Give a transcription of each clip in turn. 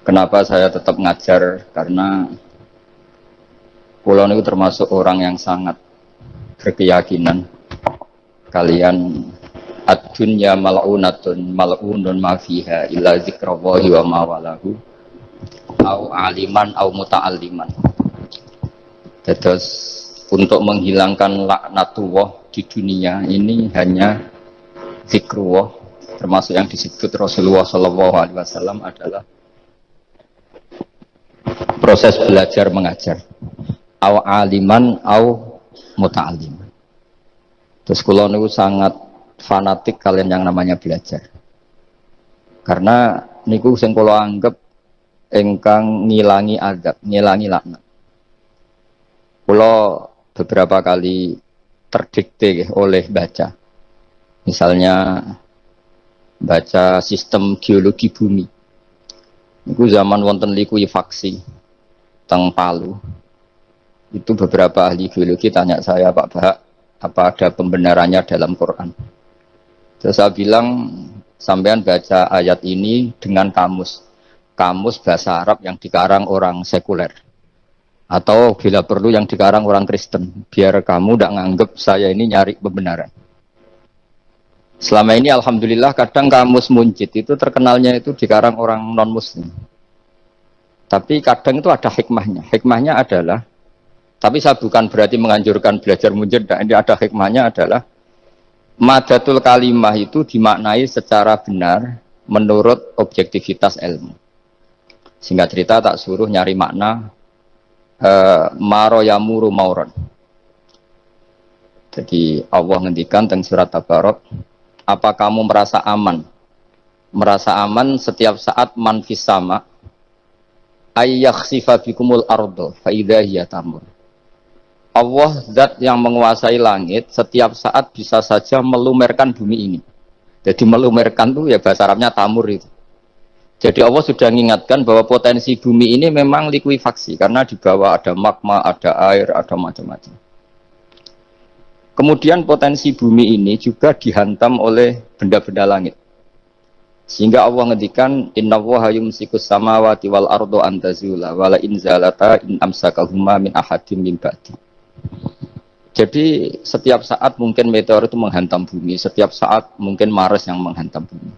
Kenapa saya tetap ngajar? Karena pulau ini termasuk orang yang sangat berkeyakinan kalian ad-dunya mal'unatun mal'unun ma fiha illa zikrallahi wa ma walahu au aliman au muta'alliman. Terus untuk menghilangkan laknatullah di dunia ini hanya zikrullah, termasuk yang disebut Rasulullah SAW adalah proses belajar mengajar, au aliman au muta'alliman. Terus kula niku sangat fanatik kalian yang namanya belajar. Karena niku sing kula anggap ingkang ngilangi adab, ngilangi laknat. Kula beberapa kali terdikte oleh baca. Misalnya baca sistem geologi bumi. Niku zaman wonten likuifaksi teng Palu. Itu beberapa ahli geologi tanya saya, Pak Bahak, apa ada pembenarannya dalam Quran? Terus saya bilang, sampean baca ayat ini dengan kamus bahasa Arab yang dikarang orang sekuler, atau bila perlu yang dikarang orang Kristen, biar kamu tidak nganggep saya ini nyari pembenaran. Selama ini alhamdulillah kadang kamus Munjid itu terkenalnya itu dikarang orang non muslim. Tapi kadang itu ada hikmahnya. Hikmahnya adalah, tapi saya bukan berarti menganjurkan belajar Munjid, ini ada hikmahnya adalah madatul kalimah itu dimaknai secara benar menurut objektivitas ilmu. Singkat cerita tak suruh nyari makna maro yamuru mauron. Jadi Allah ngendikan teng surat Tabarok, apa kamu merasa aman? Merasa aman setiap saat man fis sama ayyakhsifa bikumul ardo fa idza hiya tamur. Allah zat yang menguasai langit setiap saat bisa saja melumerkan bumi ini. Jadi melumerkan itu ya bahasa Arabnya tamur itu. Jadi Allah sudah mengingatkan bahwa potensi bumi ini memang likuifaksi karena di bawah ada magma, ada air, ada macam-macam. Kemudian potensi bumi ini juga dihantam oleh benda-benda langit. Sehingga Allah ngendikan innallaha yumsikus samawati wal ardo an tazula wala in zalata in amsakahuma min ahadim min ba'di. Jadi setiap saat mungkin meteor itu menghantam bumi, setiap saat mungkin Mars yang menghantam bumi.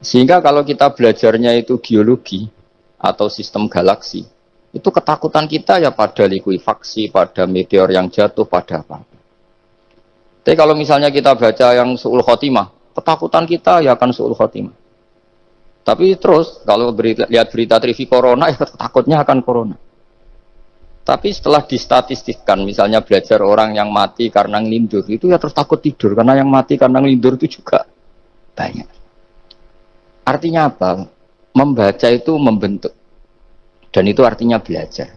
Sehingga kalau kita belajarnya itu geologi atau sistem galaksi, itu ketakutan kita ya pada likuifaksi, pada meteor yang jatuh, pada apa. Tapi kalau misalnya kita baca yang su'ul khotimah, ketakutan kita ya akan su'ul khotimah. Tapi terus kalau lihat berita TV corona, ya takutnya akan corona. Tapi setelah distatistikkan, misalnya belajar orang yang mati karena ngelindur, itu ya terus takut tidur, karena yang mati karena ngelindur itu juga banyak. Artinya apa? Membaca itu membentuk. Dan itu artinya belajar.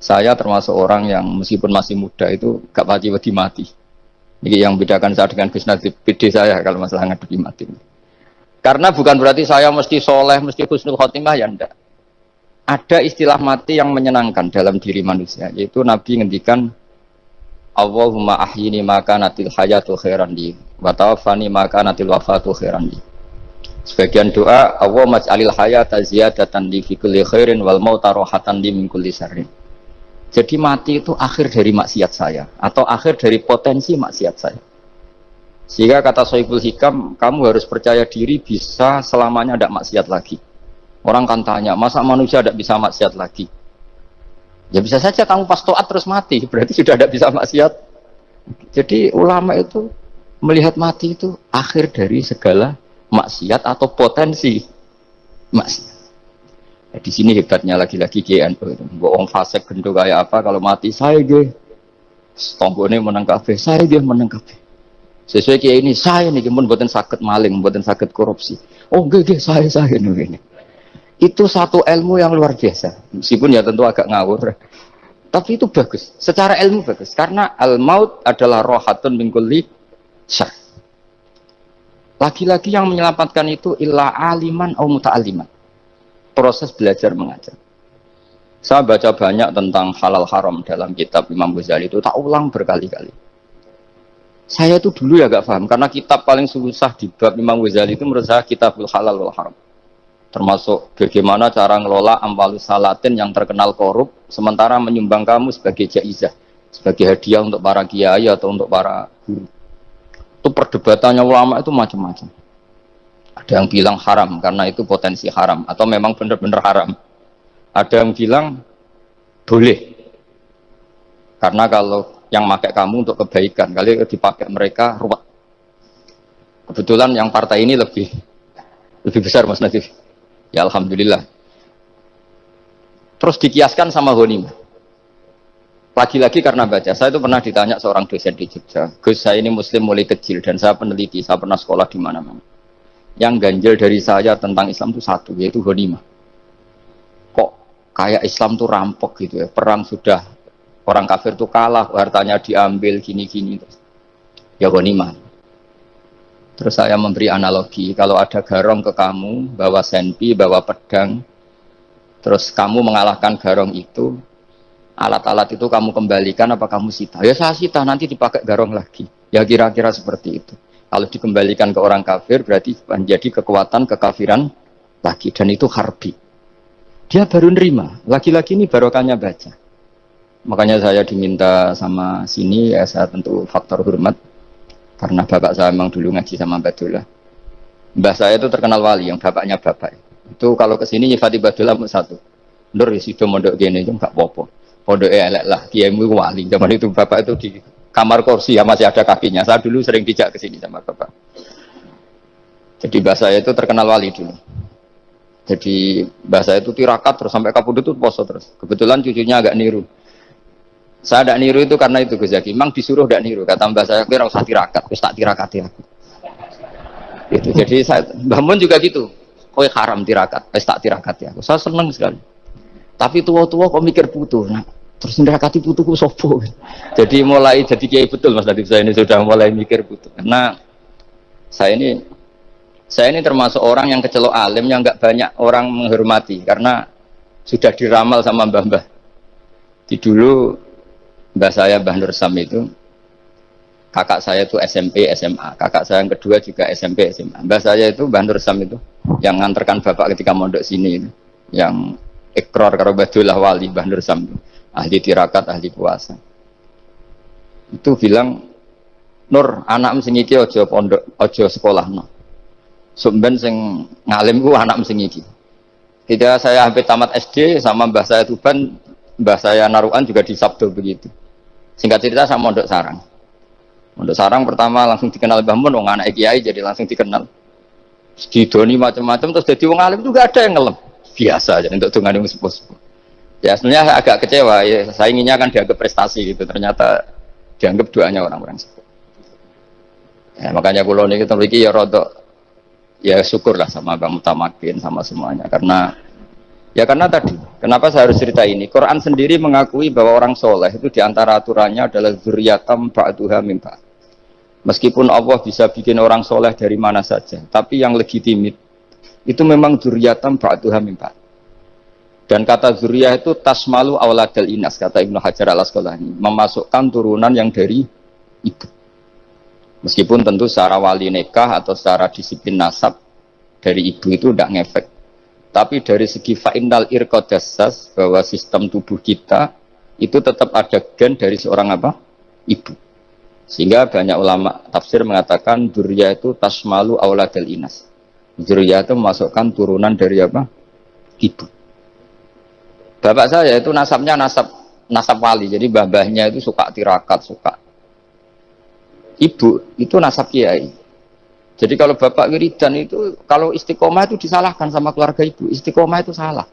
Saya termasuk orang yang meskipun masih muda itu gak pati-pati mati. Ini yang membedakan saya dengan Gus Nazib, PD saya kalau masalah ngadepi mati. Karena bukan berarti saya mesti soleh, mesti husnul khotimah, ya enggak. Ada istilah mati yang menyenangkan dalam diri manusia, yaitu Nabi ngendikan Allahumma ahyini maka natil hayatu khairan li wa tawaffani maka natil wafatu khairan li. Sebagian doa Allah maj'alil hayata ziyadatan li fi kulli khairin wal mauta rohatan li min kulli syarrin. Jadi mati itu akhir dari maksiat saya atau akhir dari potensi maksiat saya. Sehingga kata Sohibul Hikam, kamu harus percaya diri bisa selamanya tidak maksiat lagi. Orang kan tanya, masa manusia tidak bisa maksiat lagi? Ya bisa saja kamu pas toat terus mati, berarti sudah tidak bisa maksiat. Jadi ulama itu melihat mati itu akhir dari segala maksiat atau potensi maksiat. Ya, di sini hebatnya lagi-lagi GNU itu. Bohong fasik gendut kayak apa kalau mati saya ge. Tonggone menang kabeh, saya ge menang kabeh. Sesuai kayak ini saya nih pun mboten sakit maling, mboten sakit korupsi. Oh nggih saya ini. Itu satu ilmu yang luar biasa. Meskipun ya tentu agak ngawur. Tapi itu bagus. Secara ilmu bagus karena al-maut adalah rohatun min kulli syarr. Lagi-lagi yang menyelamatkan itu illa aliman au muta'alliman. Proses belajar mengajar. Saya baca banyak tentang halal haram dalam kitab Imam Ghazali itu, tak ulang berkali-kali. Saya itu dulu ya gak paham karena kitab paling susah di bab Imam Ghazali itu menurut saya kitabul halal wal haram. termasuk bagaimana cara ngelola amwalus salatin yang terkenal korup, sementara menyumbang kamu sebagai jaizah, sebagai hadiah untuk para kiai atau untuk para guru. Itu perdebatannya ulama itu macam-macam. Ada yang bilang haram karena itu potensi haram atau memang benar-benar haram. Ada yang bilang boleh karena kalau yang pakai kamu untuk kebaikan, kali dipakai mereka ruwet. Kebetulan yang partai ini lebih besar Mas Nadif. Ya alhamdulillah. Terus dikiaskan sama ghanimah. Lagi-lagi karena baca, saya itu pernah ditanya seorang dosen di Jogja, Gus saya ini muslim mulai kecil dan saya peneliti, saya pernah sekolah di mana-mana. Yang ganjil dari saya tentang Islam itu satu, yaitu ghanimah. Kok kayak Islam tuh rampok gitu ya, perang sudah, orang kafir tuh kalah, hartanya diambil, gini-gini. Ya ghanimah. Terus saya memberi analogi, kalau ada garong ke kamu, bawa senpi, bawa pedang, terus kamu mengalahkan garong itu, alat-alat itu kamu kembalikan apa kamu sita? Ya saya sita, nanti dipakai garong lagi. Ya kira-kira seperti itu. Kalau dikembalikan ke orang kafir, berarti menjadi kekuatan kekafiran lagi. Dan itu harbi. Dia baru nerima. Lagi-lagi ini barokahnya baca. Makanya saya diminta sama sini, ya saya tentu faktor hormat. Karena bapak saya memang dulu ngaji sama Badullah. Mbah saya itu terkenal wali, yang bapaknya bapak. Itu kalau kesini nyifati Badullah satu. Nur isido mondok gini itu enggak apa-apa. Pondok elek lah, kiaimu wali. Zaman itu bapak itu di kamar kursi ya masih ada kakinya. Saya dulu sering dijak kesini sama bapak. Jadi mbah saya itu terkenal wali dulu. Jadi mbah saya itu tirakat terus sampai kapundhut itu poso terus. Kebetulan cucunya agak niru. Saya tidak niru itu karena itu Gus Zaki. Memang disuruh tidak niru. Kata mbak saya, kira usah tirakat, terus tak tirakati aku. Gitu. Jadi saya, Mbah Mun juga gitu. Kowe haram tirakat, terus tak tirakati aku. Saya senang sekali. Tapi tua-tua kok mikir putu. Nah, terus nirakati putuku sopo. Jadi mulai jadi kiai betul Mas Nadif, saya ini sudah mulai mikir putu. Karena saya ini termasuk orang yang kecelok alim yang nggak banyak orang menghormati karena sudah diramal sama mbah-mbah. Di dulu mbah saya Mbah Nur Sam itu kakak saya itu SMP SMA, kakak saya yang kedua juga SMP SMA. Mbah saya itu Mbah Nur Sam itu yang nganterkan bapak ketika mondok sini itu, yang ikrar karo Badullah wali Mbah Nur Sam itu, ahli tirakat, ahli puasa. Itu bilang, Nur, anak sing iki aja pondok, aja sekolahno. Sumben sing ngalim ku anak sing iki. Ketika saya hampir tamat SD sama mbah saya Tuban, mbah saya Narukan juga disabdo begitu. Singkat cerita sama Mondok Sarang. Mondok Sarang pertama langsung dikenal Mbah Mun, wong anak kiai jadi langsung dikenal. Didoni macam-macam terus jadi wong alim juga ada yang ngelem. Biasa aja untuk dongane wong sepuh-sepuh. Ya sebenarnya agak kecewa ya, saya inginnya kan dianggap prestasi gitu. Ternyata dianggap doanya orang-orang sepuh. Ya, makanya kula niki mriki ya rada ya syukurlah sama Bang Mutamakin sama semuanya karena tadi, kenapa saya harus cerita ini? Quran sendiri mengakui bahwa orang soleh itu diantara aturannya adalah dzurriyyatam ba'duha min ba'd. Meskipun Allah bisa bikin orang soleh dari mana saja, tapi yang legitimit itu memang dzurriyyatam ba'duha min ba'd. Dan kata dzurriyyah itu tasmalu auladal inas, kata Ibnu Hajar al-Asqalani, memasukkan turunan yang dari ibu. Meskipun tentu secara wali nikah atau secara disiplin nasab dari ibu itu tidak ngefek. Tapi dari segi fa'innal irqadassas, bahwa sistem tubuh kita itu tetap ada gen dari seorang apa? Ibu. Sehingga banyak ulama tafsir mengatakan dzurriyyah itu tasmalu auladal inas. Dzurriyyah itu memasukkan turunan dari apa? Ibu. Bapak saya itu nasabnya nasab wali, jadi babahnya itu suka tirakat, suka. Ibu itu nasab kiai. Jadi kalau bapak wiridan itu, kalau istiqomah itu disalahkan sama keluarga ibu. Istiqomah itu salah.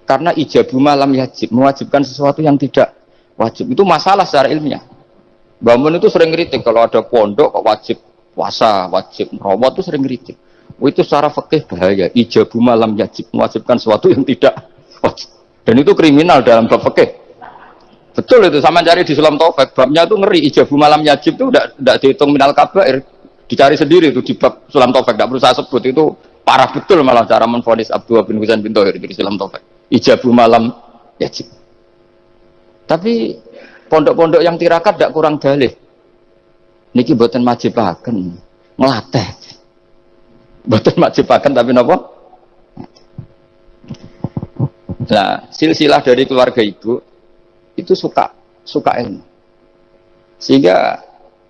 Karena ijabu malam yajib, mewajibkan sesuatu yang tidak wajib. Itu masalah secara ilmiah. Mbah Mun itu sering kritik kalau ada pondok kok wajib puasa, wajib merawat itu sering kritik. Itu secara fikih bahaya. Ijabu malam yajib, mewajibkan sesuatu yang tidak wajib. Dan itu kriminal dalam bab fikih. Betul itu, sama cari di Sulam Taufik. Babnya itu ngeri, ijabu malam yajib itu tidak dihitung minal kabair. Dicari sendiri itu di bab Sulam Taufik, tidak perlu saya sebut, itu parah betul malah cara menvonis Abdullah bin Husain bin Thohir di Sulam Taufik. Ijabu malam yajib. Tapi pondok-pondok yang tirakat tidak kurang dalih. Niki boten majibaken, ngelatih. Boten majibaken tapi napa? Nah, silsilah dari keluarga ibu itu suka ilmu. Sehingga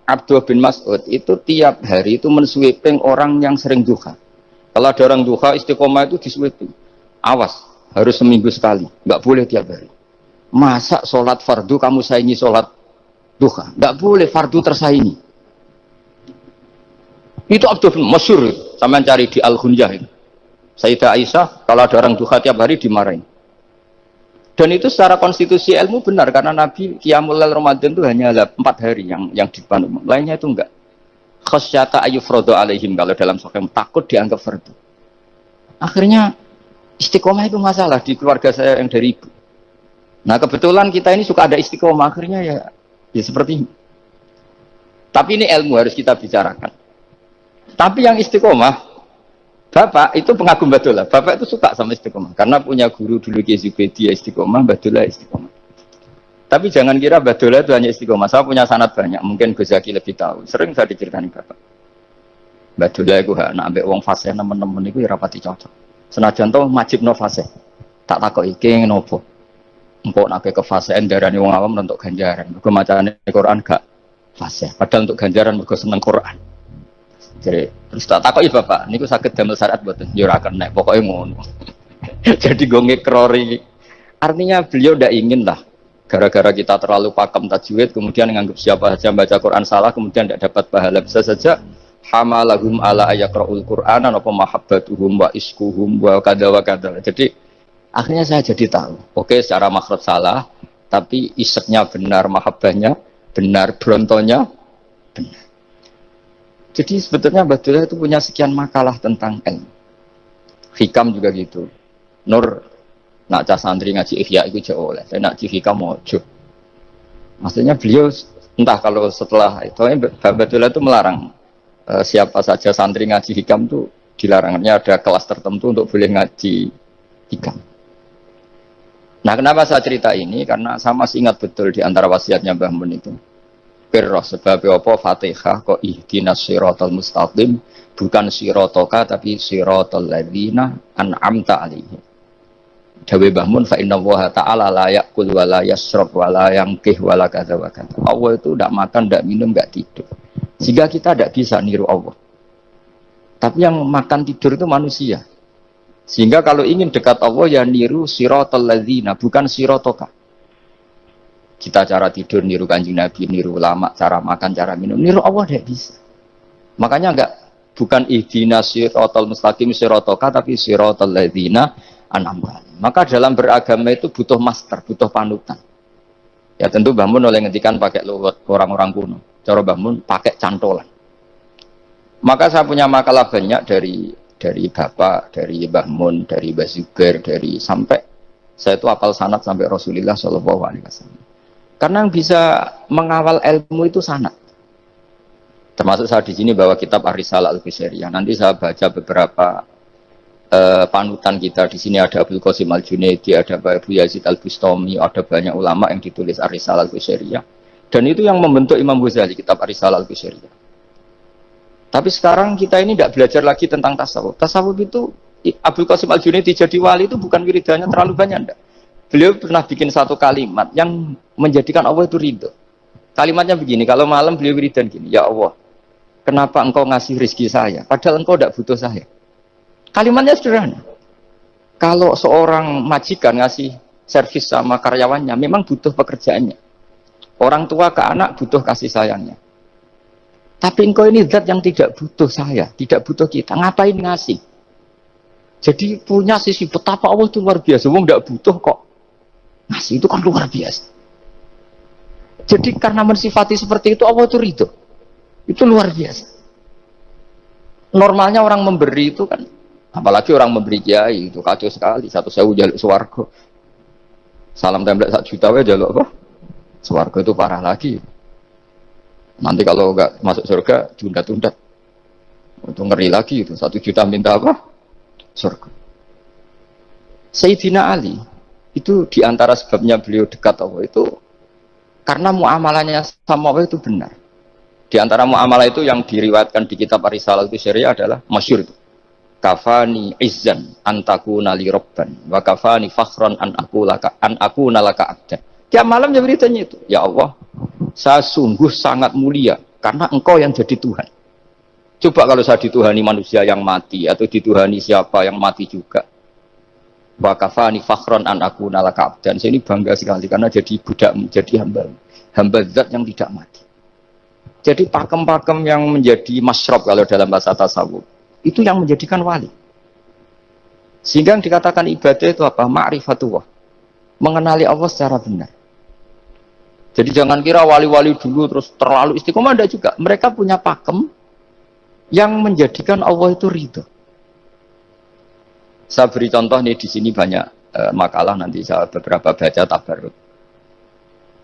Abdullah bin Mas'ud itu tiap hari itu mensweeping orang yang sering duha. Kalau ada orang duha istiqomah itu disweeping. Awas, harus seminggu sekali, nggak boleh tiap hari. Masa sholat fardu kamu saingi sholat duha? Nggak boleh, fardu tersaingi. Itu Abdullah bin Masyur, sama cari di Al-Hunyah itu. Sayyidah Aisyah, kalau ada orang duha tiap hari dimarahin. Dan itu secara konstitusi ilmu benar karena Nabi Qiyamul Lail Ramadan itu hanya 4 hari yang di depan umum. Lainnya itu enggak. Khasyata ayyufrodo alaihim kalau dalam sahih takut dianggap fardu. Akhirnya istiqomah itu masalah di keluarga saya yang dari ibu. Nah kebetulan kita ini suka ada istiqomah akhirnya ya seperti ini. Tapi ini ilmu harus kita bicarakan. Tapi yang istiqomah Bapak itu pengagum Badullah. Bapak itu suka sama istiqomah karena punya guru dulu Ki Zubedi istiqomah, Badullah istiqomah. Tapi jangan kira Badullah itu hanya istiqomah. Saya punya sanad banyak, mungkin Gus Zaki lebih tahu. Sering saya diceritakan Bapak. Badullah itu nak ambek wong fase nemen-nemen iku ya rapati cocok. Senajan to majibno fase. Tak takoki iki ngopo. Engko nek ke fasean darani wong awam untuk ganjaran. Mergo macane Quran gak fase. Padahal untuk ganjaran mergo seneng Quran. Jadi terus tak takoki Bapak, niku saged damel syariat mboten? Ya ora kena, pokoke ngono. Jadi gue ngekrori. Artinya beliau ndak ingin lah gara-gara kita terlalu pakem tajwid kemudian menganggap siapa saja baca Quran salah kemudian tidak dapat pahala. Bisa saja hamalahum ala ayaqraul Qur'an apa mahabbatuhum wa iskuhum wa kada wa kada. Jadi akhirnya saya jadi tahu. Oke, secara makhraj salah, tapi iseknya benar, mahabbahnya benar, brontonya benar. Jadi sebetulnya Badullah itu punya sekian makalah tentang ilmu. Hikam juga gitu. Nur nak cah santri ngaji ihya itu jauh oleh. Saya nak ngaji hikam mojo. Maksudnya beliau entah kalau setelah itu Badullah itu melarang siapa saja santri ngaji hikam itu dilarangnya ada kelas tertentu untuk boleh ngaji hikam. Nah kenapa saya cerita ini? Karena saya masih ingat betul di antara wasiatnya Mbah Mun itu. Pirroh sebab apa Fatihah kok ihdinas siratal mustaqim bukan siratoka tapi siratal ladzina an'amta alaihim. Dawe Mbah Mun fa innallaha ta'ala la ya'kul wa la yashrab wa la yanqih wa la kadza wa kadza. Allah itu tidak makan, tidak minum, tidak tidur. Sehingga kita tidak bisa niru Allah. Tapi yang makan tidur itu manusia. Sehingga kalau ingin dekat Allah ya niru siratal ladzina bukan siratoka. Kita cara tidur niru Kanjeng Nabi, niru ulama, cara makan, cara minum, niru Allah tidak bisa. Makanya bukan ihdinas siratal mustaqim siratoka tapi siratal ladzina an'amta. Maka dalam beragama itu butuh master, butuh panutan. Ya tentu Mbah Mun oleh ngendikan pakai luwet orang-orang kuno. Cara Mbah Mun pakai cantolan. Maka saya punya makalah banyak dari Bapak, dari Mbah Mun, dari Mbah Zubair, dari sampai saya itu hafal sanad sampai Rasulullah Shallallahu Alaihi Wasallam. Karena yang bisa mengawal ilmu itu sanad. Termasuk saya di sini bawa kitab Ar-Risalah Al-Qusairiyah. Nanti saya baca beberapa panutan kita. Di sini ada Abdul Qasim Al-Junaidi, ada Abu Yazid Al-Bustami, ada banyak ulama yang ditulis Ar-Risalah Al-Qusairiyah. Dan itu yang membentuk Imam Ghazali, kitab Ar-Risalah Al-Qusairiyah. Tapi sekarang kita ini tidak belajar lagi tentang tasawuf. Tasawuf itu Abdul Qasim Al-Junaidi jadi wali itu bukan wiridannya terlalu banyak, enggak. Beliau pernah bikin satu kalimat yang menjadikan Allah itu ridho. Kalimatnya begini, kalau malam beliau wiridan gini, ya Allah, kenapa engkau ngasih rezeki saya, padahal engkau tidak butuh saya. Kalimatnya sederhana. Kalau seorang majikan ngasih servis sama karyawannya, memang butuh pekerjaannya. Orang tua ke anak butuh kasih sayangnya. Tapi engkau ini zat yang tidak butuh saya, tidak butuh kita, ngapain ngasih? Jadi punya sisi betapa Allah itu luar biasa, wong tidak butuh kok. Ngasih itu kan luar biasa. Jadi karena mensifati seperti itu Allah itu ridho. Itu luar biasa. Normalnya orang memberi itu kan, apalagi orang memberi kiai itu kacau sekali. 1.000 jaluk swarga. Salam template 1 juta wae jaluk apa? Swarga itu parah lagi. Nanti kalau enggak masuk surga tunda-tunda. Itu ngeri lagi itu. 1 juta minta apa? Surga. Sayyidina Ali itu diantara sebabnya beliau dekat Allah itu karena muamalahnya sama Allah itu benar. Di antara muamalah itu yang diriwayatkan di kitab Ar-Risalah itu syariah adalah masyhur itu. kafani izzan antakuna li robban wa kafani fakhran an aku nalaka abdan. Tiap malam ya beritanya itu, ya Allah, saya sungguh sangat mulia karena engkau yang jadi Tuhan. Coba kalau saya dituhani manusia yang mati atau dituhani siapa yang mati juga. Wa kafani fakhran an aku nalaka abdan. Saya ini bangga sekali karena jadi budak, jadi hamba zat yang tidak mati. Jadi pakem-pakem yang menjadi masyrab kalau dalam bahasa tasawuf itu yang menjadikan wali. Sehingga yang dikatakan ibadah itu apa? Ma'rifatullah. Mengenali Allah secara benar. Jadi jangan kira wali-wali dulu terus terlalu istiqomah, enggak juga. Mereka punya pakem yang menjadikan Allah itu ridho. Saya beri contoh nih, di sini banyak makalah, nanti saya beberapa baca tabarruk.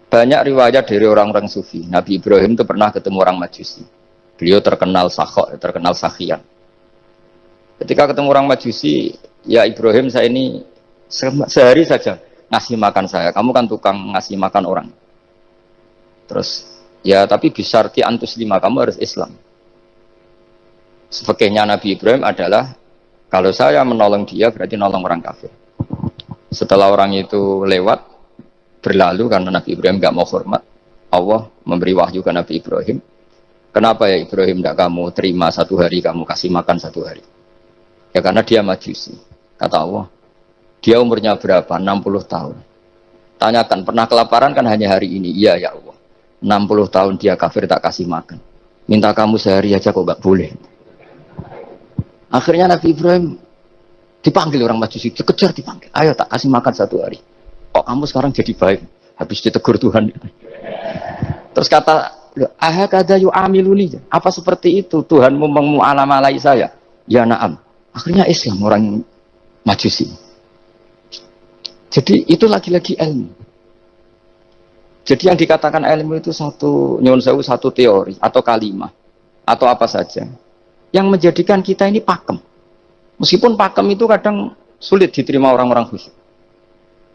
Banyak riwayat dari orang-orang sufi. Nabi Ibrahim itu pernah ketemu orang Majusi. Beliau terkenal sakhok, terkenal sakhian. Ketika ketemu orang Majusi, ya Ibrahim, saya ini sehari saja ngasih makan saya. Kamu kan tukang ngasih makan orang. Terus, ya tapi bisarti antus lima, kamu harus Islam. Sebagainya Nabi Ibrahim adalah, kalau saya menolong dia berarti nolong orang kafir. Setelah orang itu lewat, berlalu karena Nabi Ibrahim gak mau hormat, Allah memberi wahyu ke Nabi Ibrahim. Kenapa ya Ibrahim tidak kamu terima satu hari, kamu kasih makan satu hari? Ya karena dia Majusi. Kata Allah, dia umurnya berapa? 60 tahun. Tanyakan, pernah kelaparan kan hanya hari ini? Iya ya Allah. 60 tahun dia kafir tak kasih makan. Minta kamu sehari aja kok gak boleh. Akhirnya Nabi Ibrahim dipanggil orang Majusi, dikejar dipanggil. Ayo tak kasih makan satu hari. Kok kamu sekarang jadi baik? Habis ditegur Tuhan. Terus kata, ahakada yu'amiluni. Apa seperti itu Tuhanmu mengu'alamalai saya? Ya na'am. Akhirnya Islam orang Majusi. Jadi itu lagi-lagi ilmu. Jadi yang dikatakan ilmu itu satu, nyuwun sewu, satu teori atau kalimat atau apa saja yang menjadikan kita ini pakem. Meskipun pakem itu kadang sulit diterima orang-orang khusyuk.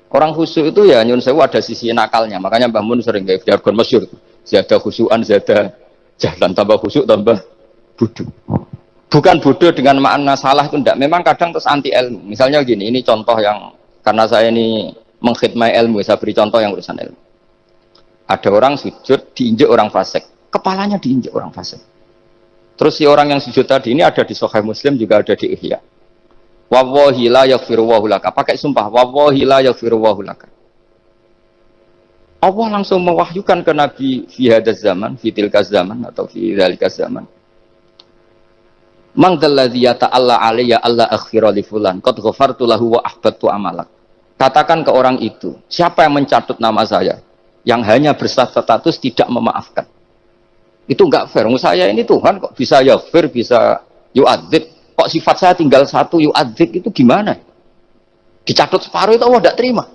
Orang khusyuk itu ya nyuwun sewu ada sisi nakalnya. Makanya Mbah Mun sering kayak jargon masyhur. Zada khusyuan, zada jahlan, tambah khusyuk tambah bodoh. Bukan bodoh dengan makna salah itu enggak. Memang kadang terus anti ilmu. Misalnya gini, ini contoh yang karena saya ini mengkhidmati ilmu, saya beri contoh yang urusan ilmu. Ada orang sujud diinjek orang fasik, kepalanya diinjek orang fasik. Terus si orang yang sujud tadi ini ada di Sahih Muslim, juga ada di Ihya. Wallahi la yaghfirullahu laka. Pakai sumpah, wallahi la yaghfirullahu laka. Allah langsung mewahyukan ke Nabi fi hadzal zaman, fi tilka zaman atau fi dzalika zaman. Man dzalladzi yata'alla alayya alla aghfira li fulan qad ghafartu lahu wa ahbattu amalak. Katakan ke orang itu, siapa yang mencatut nama saya yang hanya berstatus tidak memaafkan. Itu enggak fair. Saya ini Tuhan kok bisa yaghfir, bisa yu'adzib. Kok sifat saya tinggal satu, yu'adzib, itu gimana? Dicatut separuh itu Allah tidak terima.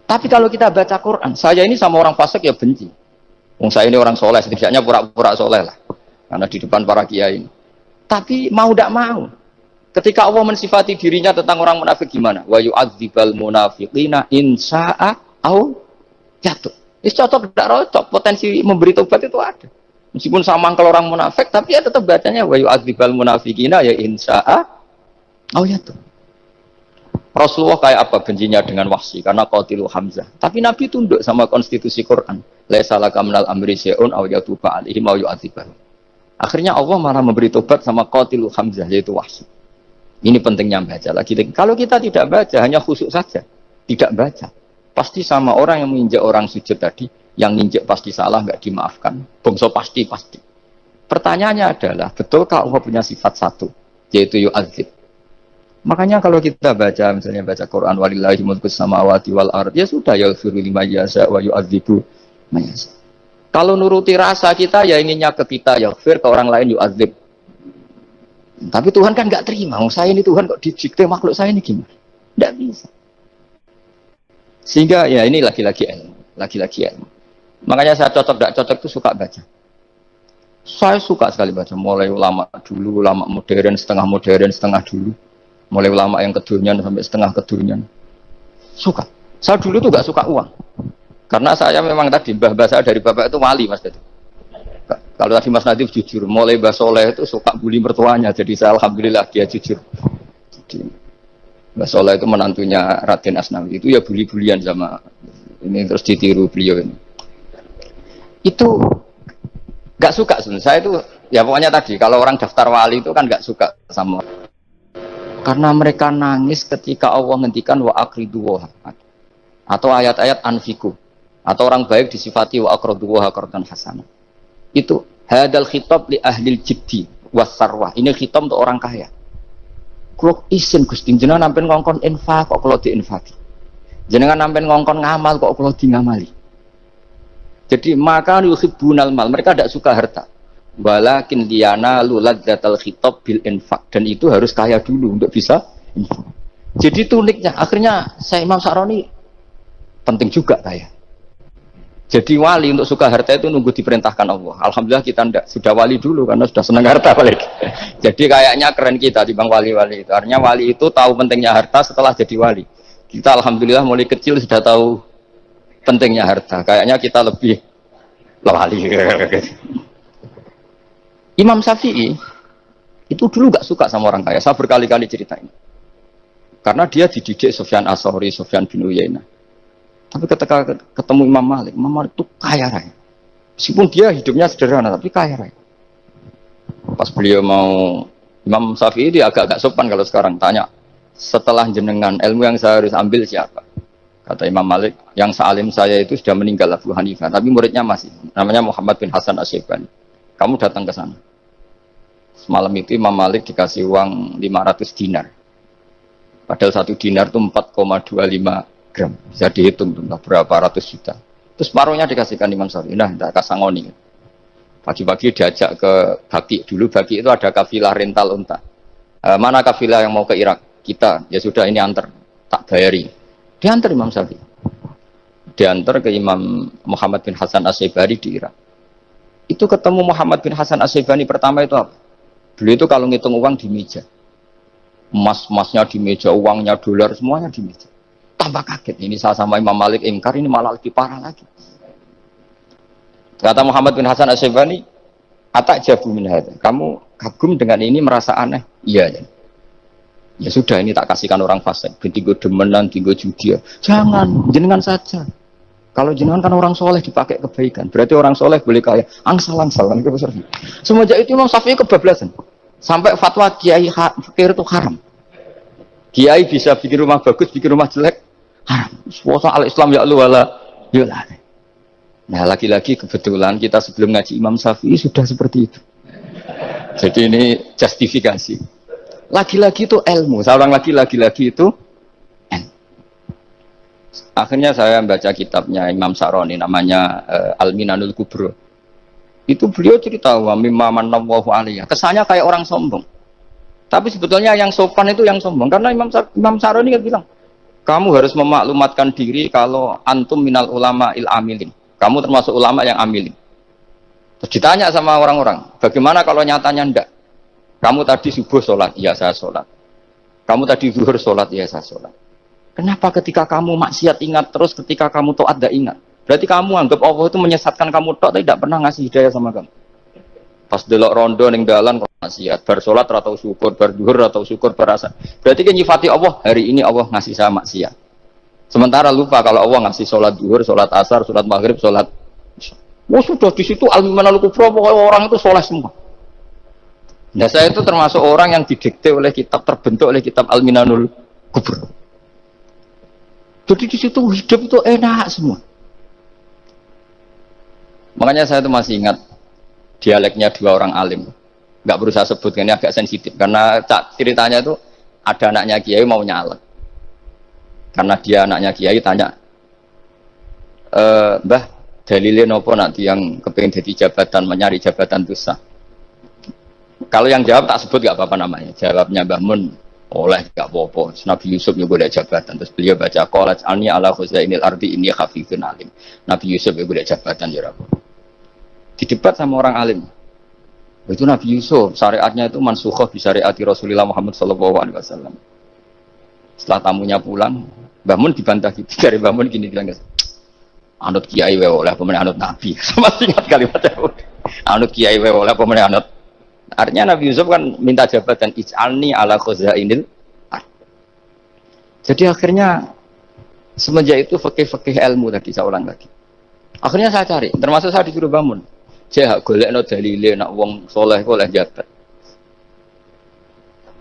Tapi kalau kita baca Quran, saya ini sama orang fasik ya benci. Saya ini orang soleh, setidaknya pura-pura soleh lah. Karena di depan para kiai ini. Tapi mau tidak mau. Ketika Allah mensifati dirinya tentang orang munafik gimana? Wa yu'adzibal munafiqina insya'a au jatuh. Itu cocok tidak cocok. Potensi memberi tobat itu ada. Meskipun sama kalau orang munafik, tapi ya tetap bacanya wa yu'adzibal munafiqina ya insya'a au jatuh. Rasulullah kayak apa bencinya dengan Wahsy karena qatilu Hamzah. Tapi Nabi tunduk sama konstitusi Quran. Laisa laka minal amri syai'un aw yatuba alaihim aw yu'adzibahum. Akhirnya Allah malah memberi tobat sama qatilu Hamzah, yaitu Wahsy. Ini pentingnya baca lagi. Kalau kita tidak baca, hanya khusyuk saja, tidak baca, pasti sama orang yang menginjak orang sujud tadi, yang nginjak pasti salah, nggak dimaafkan. Bongso pasti. Pertanyaannya adalah, betulkah Allah punya sifat satu, yaitu yu'adzib? Makanya kalau kita baca, misalnya baca Quran, walillahi mulkus samawati wal ard, ya sudah, yaghfiru liman yasha wa yu'adzibu man yasha. Kalau nuruti rasa kita, ya inginnya ke kita, yaghfir, ke orang lain yu'adzib. Tapi Tuhan kan nggak terima. Saya ini Tuhan kok didikte makhluk saya ini gimana? Nggak bisa. Sehingga ya ini lagi-lagi ilmu. Makanya saya cocok nggak cocok itu suka baca. Saya suka sekali baca. Mulai ulama dulu, ulama modern, setengah dulu. Mulai ulama yang kedunian sampai setengah kedunian. Suka. Saya dulu tuh nggak suka uang. Karena saya memang tadi mbah saya dari bapak itu wali mas itu. Kalau tadi Mas Nadif jujur, mulai Mbah Soleh itu suka bully mertuanya, jadi saya alhamdulillah dia jujur. Jadi Mbah Soleh itu menantunya Raden Asnawi, itu ya bully-bulian sama ini terus ditiru beliau ini. Itu nggak suka sebenarnya. Saya itu ya pokoknya tadi kalau orang daftar wali itu kan nggak suka sama karena mereka nangis ketika Allah ngendikan wa akridu wa atau ayat-ayat anfiku atau orang baik disifati wa akridu wa qardan hasanah. Itu hadal khitab li ahlil jiddi wasarwah. Ini khitab untuk orang kaya. Kulo isin Gusti jenengan nampen ngongkon infak kok kulo diinfaki. Jenengan nampen ngongkon ngamal kok kulo di ngamali. Jadi maka yuhibbunal mal, mereka tidak suka harta. Walakin liyana luladzatal khitab bil infak, dan itu harus kaya dulu untuk bisa infak. Jadi itu uniknya. Akhirnya saya Imam Sa'roni penting juga kaya. Jadi wali untuk suka harta itu nunggu diperintahkan Allah. Alhamdulillah kita tidak sudah wali dulu karena sudah senang harta balik. Jadi kayaknya keren kita dibanding wali-wali itu. Artinya wali itu tahu pentingnya harta setelah jadi wali. Kita alhamdulillah mulai kecil sudah tahu pentingnya harta. Kayaknya kita lebih wali. Imam Syafi'i itu dulu gak suka sama orang kaya. Saya berkali-kali ceritain. Karena dia dididik Sufyan As-Sahri, Sufyan bin Uyainah. Tapi ketika ketemu Imam Malik itu kaya raya. Meskipun dia hidupnya sederhana, tapi kaya raya. Pas beliau mau, Imam Syafi'i dia agak-agak sopan kalau sekarang tanya, setelah jenengan ilmu yang saya harus ambil siapa? Kata Imam Malik, yang sealim saya itu sudah meninggal Abu Hanifah, tapi muridnya masih, namanya Muhammad bin Hasan Asy-Syaibani. Kamu datang ke sana. Semalam itu Imam Malik dikasih uang 500 dinar. Padahal 1 dinar itu 4,25 gram. Bisa dihitung berapa ratus juta. Terus paruhnya dikasihkan Imam Syafi'i. Nah, tidak kasangoni. Pagi-pagi diajak ke Baki. Dulu Baki itu ada kafilah rental unta. Mana kafilah yang mau ke Irak? Kita. Ya sudah ini antar. Tak bayari. Diantar Imam Syafi'i. Diantar ke Imam Muhammad bin Hasan Asy-Syaibani di Irak. Itu ketemu Muhammad bin Hasan Asy-Syaibani pertama itu apa? Beliau itu kalau ngitung uang di meja. Emas-emasnya di meja, uangnya dolar, semuanya di meja. Tambah kaget, ini saya sama Imam Malik ingkar, ini malah lebih parah lagi. Kata Muhammad bin Hasan Asy-Syaibani, atak jabu min hadza. Kamu kagum dengan ini merasa aneh? Iya ya. Ya sudah ini tak kasihkan orang fasik, tinggo demenan, tinggo judi. Jangan, jenengan saja. Kalau jenengan kan orang soleh dipakai kebaikan, berarti orang soleh boleh kaya. Angsal-angsal kan besar. Semenjak itu Imam Syafi'i kebablasan. Sampai fatwa kiai fikir itu haram. Kiai bisa bikin rumah bagus, bikin rumah jelek, haram. Suasa al-Islam ya Allah wala yulah. Nah lagi-lagi kebetulan kita sebelum ngaji Imam Syafi'i sudah seperti itu. Jadi ini justifikasi. Lagi-lagi itu ilmu. Seorang lagi-lagi itu ilmu. Akhirnya saya baca kitabnya Imam Sa'roni namanya Al-Minanul Kubro. Itu beliau cerita wa mimma manallahu alaihi. Kesannya kayak orang sombong. Tapi sebetulnya yang sopan itu yang sombong. Karena Imam Sa'roni kan bilang, kamu harus memaklumatkan diri kalau antum minal ulama il amilin. Kamu termasuk ulama yang amilin. Terus ditanya sama orang-orang, bagaimana kalau nyatanya enggak? Kamu tadi subuh sholat, iya saya sholat. Kamu tadi zuhur sholat, iya saya sholat. Kenapa ketika kamu maksiat ingat terus, ketika kamu taat tidak ingat? Berarti kamu anggap Allah itu menyesatkan kamu tok, tapi tidak pernah ngasih hidayah sama kamu. Pas delok rondo ning dalan kok maksiat, bar sholat atau syukur, bar zuhur atau syukur berasa. Berarti kan nyifati Allah, hari ini Allah ngasih saya maksiat. Sementara lupa kalau Allah ngasih sholat zuhur, sholat asar, sholat maghrib, sholat. Oh sudah di situ al-Minanul Kubro, pokoknya orang itu soleh semua. Nah saya itu termasuk orang yang didikte oleh kitab, terbentuk oleh kitab Al-Minanul Kubro. Jadi di situ hidup itu enak semua. Makanya saya itu masih ingat dialeknya dua orang alim. Nggak berusaha sebut, ini agak sensitif. Karena ceritanya itu ada anaknya Kiai mau nyalek. Karena dia anaknya Kiai tanya, Mbah, dalilnya nopo nanti yang kepengen jadi jabatan, mencari jabatan itu sah. Kalau yang jawab tak sebut gak apa-apa namanya. Jawabnya Mbah Mun, oleh gak apa-apa. Nabi Yusuf juga ada jabatan. Terus beliau baca qalat ani ala khuzainil ardi inni khafifun alim. Nabi Yusuf juga ada jabatan ya Rabb. Didebat sama orang alim. Itu Nabi Yusuf syariatnya itu mansukhah bi syariati Rasulullah Muhammad sallallahu alaihi wasallam. Setelah tamunya pulang, Mbah Mun dibantah gitu. Dari Mbah Mun gini bilang, anut kiai wae oleh pemenang anut Nabi. Sama ingat kalimatnya. Anut kiai wae oleh apa meneh anut. Artinya Nabi Yusuf kan minta jabatan ij'alni ala khazainil ard. Jadi akhirnya semenjak itu fikih-fikih ilmu tadi saya ulang lagi. Akhirnya saya cari, termasuk saya disuruh bangun. Saya golekno dalile nak wong soleh oleh jabat.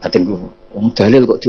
Katengku, wong dalil kok